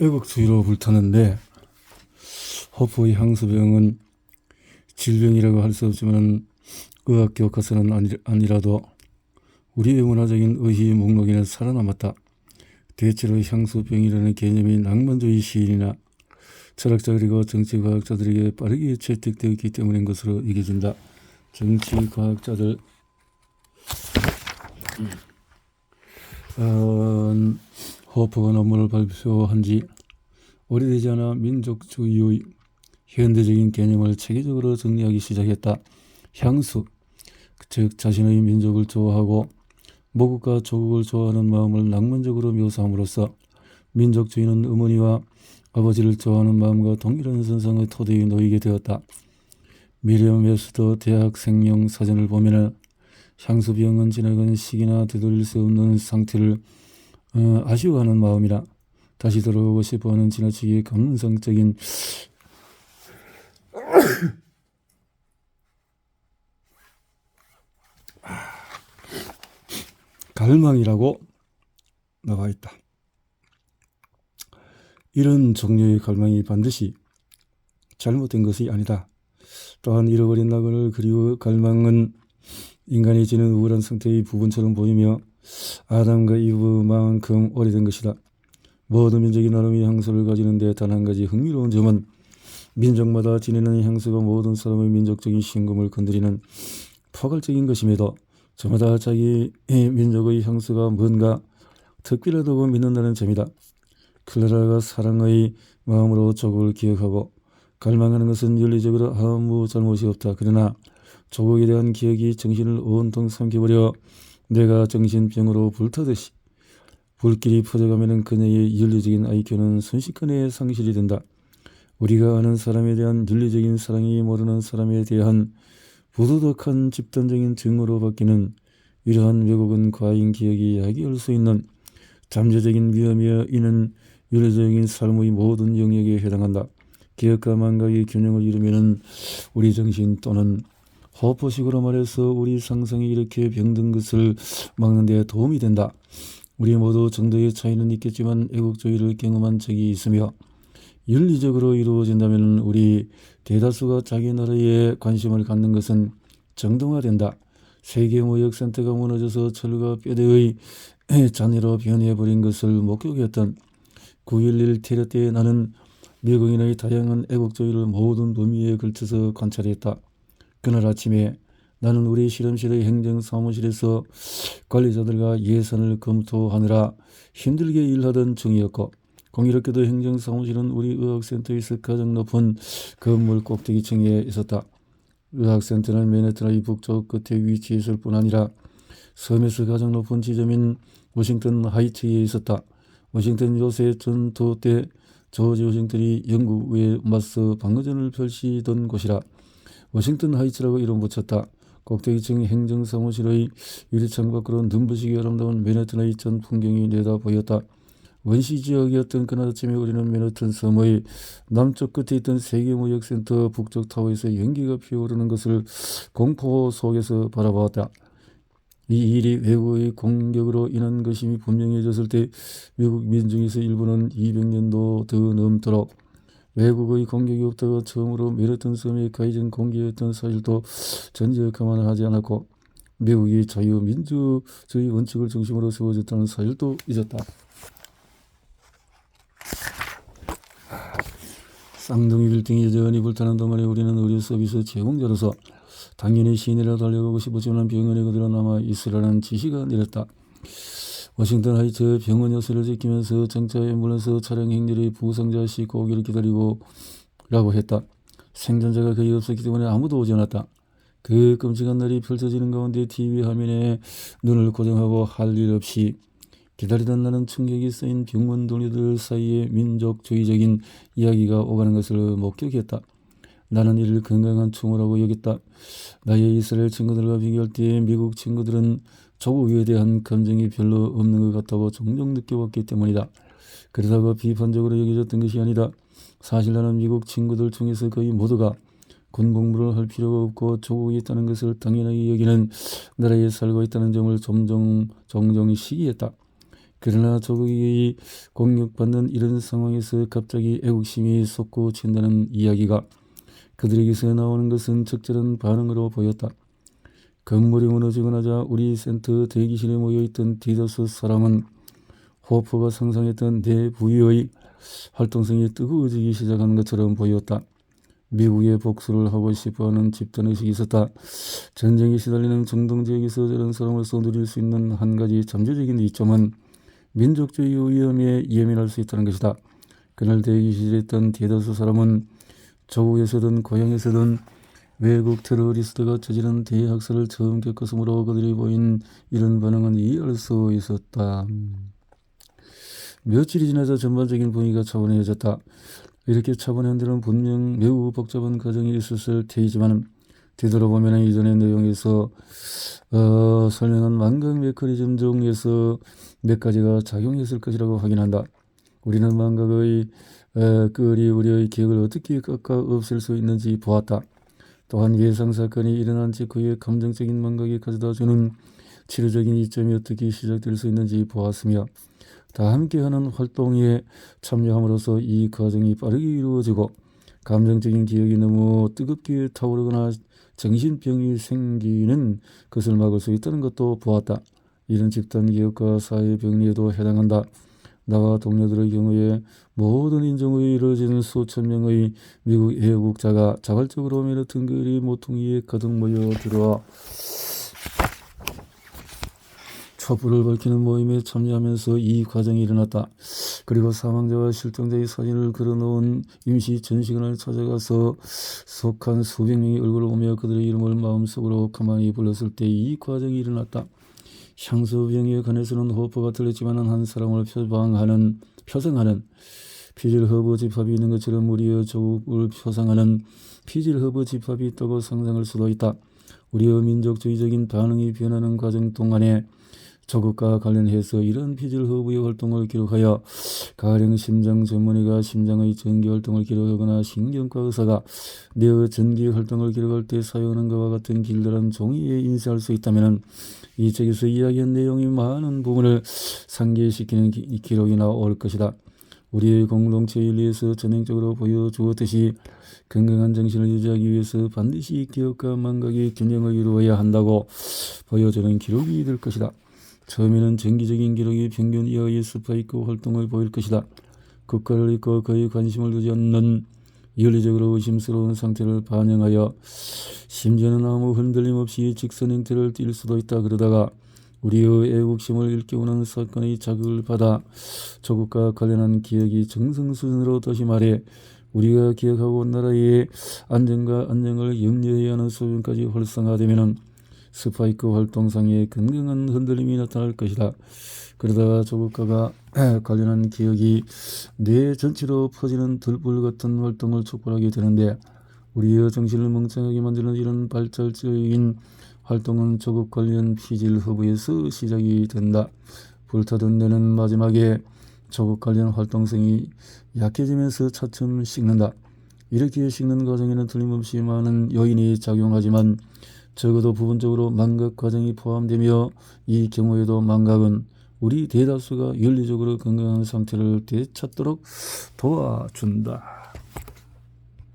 애국주의로 불타는데 허프의 향수병은 질병이라고 할 수 없지만 의학 교과서는 아니라도 우리의 문화적인 의희 목록에는 살아남았다. 대체로 향수병이라는 개념이 낭만주의 시인이나 철학자 그리고 정치과학자들에게 빠르게 채택되었기 때문인 것으로 여겨진다. 정치과학자들 호프가 논문을 발표한 지 오래되지 않아 민족주의의 현대적인 개념을 체계적으로 정리하기 시작했다. 향수, 즉 자신의 민족을 좋아하고 모국과 조국을 좋아하는 마음을 낭만적으로 묘사함으로써 민족주의는 어머니와 아버지를 좋아하는 마음과 동일한 선상의 토대에 놓이게 되었다. 미리엄 웹스터 대학생용 사전을 보면 향수병은 지나간 시기나 되돌릴 수 없는 상태를 아쉬워하는 마음이나 다시 돌아오고 싶어하는 지나치게 감성적인 갈망이라고 나와 있다. 이런 종류의 갈망이 반드시 잘못된 것이 아니다. 또한 잃어버린 낙원을 그리워 갈망은 인간이 지닌 우울한 상태의 부분처럼 보이며 아담과 이브만큼 오래된 것이다. 모든 민족이 나름의 향수를 가지는데 단 한 가지 흥미로운 점은 민족마다 지니는 향수가 모든 사람의 민족적인 신금을 건드리는 포괄적인 것임에도 저마다 자기 민족의 향수가 뭔가 특별하다고 믿는다는 점이다. 클라라가 사랑의 마음으로 조국을 기억하고 갈망하는 것은 윤리적으로 아무 잘못이 없다. 그러나 조국에 대한 기억이 정신을 온통 삼켜버려 내가 정신병으로 불타듯이 불길이 퍼져가면 그녀의 윤리적인 IQ는 순식간에 상실이 된다. 우리가 아는 사람에 대한 윤리적인 사랑이 모르는 사람에 대한 부도덕한 집단적인 증오로 바뀌는 이러한 왜곡은 과잉 기억이 야기할 수 있는 잠재적인 위험이여 이는 윤리적인 삶의 모든 영역에 해당한다. 기억과 망각의 균형을 이루면 우리 정신 또는 호포식으로 말해서 우리 상상이 이렇게 병든 것을 막는 데 도움이 된다. 우리 모두 정도의 차이는 있겠지만 애국주의를 경험한 적이 있으며 윤리적으로 이루어진다면 우리 대다수가 자기 나라에 관심을 갖는 것은 정당화된다. 세계무역센터가 무너져서 철과 뼈대의 잔해로 변해버린 것을 목격했던 9.11 테러 때 나는 미국인의 다양한 애국주의를 모든 범위에 걸쳐서 관찰했다. 그날 아침에 나는 우리 실험실의 행정사무실에서 관리자들과 예산을 검토하느라 힘들게 일하던 중이었고 공교롭게도 행정사무실은 우리 의학센터에서 가장 높은 건물 꼭대기층에 있었다. 의학센터는 맨해튼의 북쪽 끝에 위치했을 뿐 아니라 섬에서 가장 높은 지점인 워싱턴 하이츠에 있었다. 워싱턴 요새 전투 때 조지 워싱턴이 영국에 맞서 방어전을 펼치던 곳이라 워싱턴 하이츠라고 이름 붙였다. 꼭대기층 행정사무실의 유리창 밖으로 눈부시게 아름다운 맨해튼의 전 풍경이 내다 보였다. 원시지역이었던 그날 아침에 우리는 맨해튼 섬의 남쪽 끝에 있던 세계무역센터 북쪽 타워에서 연기가 피어오르는 것을 공포 속에서 바라보았다. 이 일이 외국의 공격으로 인한 것임이 분명해졌을 때 미국 민중에서 일부는 200년도 더 넘도록 외국의 공격이 없다가 처음으로 맨해튼 섬에 가해진 공개였던 사실도 전혀 감안하지 않았고 미국이 자유민주주의 원칙을 중심으로 세워졌다는 사실도 잊었다. 쌍둥이 빌딩이 여전히 불타는 동안에 우리는 의료 서비스 제공자로서 당연히 시내로 달려가고 싶었지만 병원에 그대로 남아 있으라는 지시가 내렸다. 워싱턴 하이츠 병원 요새를 지키면서 정차 앰뷸런스 차량 행렬의 부상자 싣고 오기를 기다리고 라고 했다. 생존자가 거의 없었기 때문에 아무도 오지 않았다. 그 끔찍한 날이 펼쳐지는 가운데 TV 화면에 눈을 고정하고 할 일 없이 기다리던 나는 충격이 쌓인 병원 동료들 사이에 민족주의적인 이야기가 오가는 것을 목격했다. 나는 이를 건강한 충고라고 여겼다. 나의 이스라엘 친구들과 비교할 때 미국 친구들은 조국에 대한 감정이 별로 없는 것 같다고 종종 느껴왔기 때문이다. 그러다가 비판적으로 여겨졌던 것이 아니다. 사실 나는 미국 친구들 중에서 거의 모두가 군 공부를 할 필요가 없고 조국이 있다는 것을 당연하게 여기는 나라에 살고 있다는 점을 종종 시기했다. 그러나 조국이 공격받는 이런 상황에서 갑자기 애국심이 솟구친다는 이야기가 그들에게서 나오는 것은 적절한 반응으로 보였다. 건물이 무너지고 나자 우리 센터 대기실에 모여있던 대다수 사람은 호프가 상상했던 내부의 활동성이 뜨거워지기 시작한 것처럼 보였다. 미국에 복수를 하고 싶어하는 집단의식이 있었다. 전쟁에 시달리는 중동 지역에서 저런 사람으로서 누릴 수 있는 한 가지 잠재적인 이점은 민족주의 위험에 예민할 수 있다는 것이다. 그날 대기실에 있던 대다수 사람은 조국에서든 고향에서든 외국 테러리스트가 저지른 대학살을 처음 겪었으므로 그들이 보인 이런 반응은 이해할 수 있었다. 며칠이 지나자 전반적인 분위기가 차분해졌다. 이렇게 차분한 데는 분명 매우 복잡한 과정이 있었을 테이지만 되돌아보면 이전의 내용에서 설명한 망각 메커니즘 중에서 몇 가지가 작용했을 것이라고 확인한다. 우리는 망각의 끈이 우리의 기억을 어떻게 깎아 없앨 수 있는지 보았다. 또한 예상 사건이 일어난 직후에 감정적인 망각이 가져다주는 치료적인 이점이 어떻게 시작될 수 있는지 보았으며 다 함께하는 활동에 참여함으로써 이 과정이 빠르게 이루어지고 감정적인 기억이 너무 뜨겁게 타오르거나 정신병이 생기는 것을 막을 수 있다는 것도 보았다. 이런 집단 기억과 사회 병리에도 해당한다. 나와 동료들의 경우에 모든 인종의 이루어지는 수천 명의 미국 애국자가 자발적으로 맨하튼 거리 모퉁이에 가득 모여들어 촛불을 밝히는 모임에 참여하면서 이 과정이 일어났다. 그리고 사망자와 실종자의 사진을 걸어놓은 임시 전시관을 찾아가서 속한 수백 명의 얼굴을 보며 그들의 이름을 마음속으로 가만히 불렀을 때 이 과정이 일어났다. 향수병에 관해서는 호퍼가 틀렸지만 한 사람을 표상하는 피질 허브 집합이 있는 것처럼 우리의 조국을 표상하는 피질 허브 집합이 있다고 상상할 수도 있다. 우리의 민족주의적인 반응이 변하는 과정 동안에 조국과 관련해서 이런 피질 허브의 활동을 기록하여 가령 심장 전문의가 심장의 전기 활동을 기록하거나 신경과 의사가 뇌의 전기 활동을 기록할 때 사용하는 것과 같은 길다란 종이에 인쇄할 수 있다면 이 책에서 이야기한 내용이 많은 부분을 상기시키는 기록이 나올 것이다. 우리의 공동체 윤리에서 전형적으로 보여주었듯이 건강한 정신을 유지하기 위해서 반드시 기억과 망각의 균형을 이루어야 한다고 보여주는 기록이 될 것이다. 처음에는 정기적인 기록이 평균 이하의 스파이크 활동을 보일 것이다. 국가를 잊고 거의 관심을 두지 않는 윤리적으로 의심스러운 상태를 반영하여 심지어는 아무 흔들림 없이 직선 행태를 띌 수도 있다. 그러다가 우리의 애국심을 일깨우는 사건의 자극을 받아 조국과 관련한 기억이 정상 수준으로 다시 말해 우리가 기억하고 온 나라의 안전과 안녕을 염려해야 하는 수준까지 활성화되면 스파이크 활동상의 건강한 흔들림이 나타날 것이다. 그러다가 조국과 관련한 기억이 뇌 전체로 퍼지는 들불 같은 활동을 촉발하게 되는데 우리의 정신을 멍청하게 만드는 이런 발달적인 활동은 조국 관련 피질 허브에서 시작이 된다. 불타던 뇌는 마지막에 조국 관련 활동성이 약해지면서 차츰 식는다. 이렇게 식는 과정에는 틀림없이 많은 요인이 작용하지만 적어도 부분적으로 망각 과정이 포함되며 이 경우에도 망각은 우리 대다수가 윤리적으로 건강한 상태를 되찾도록 도와준다.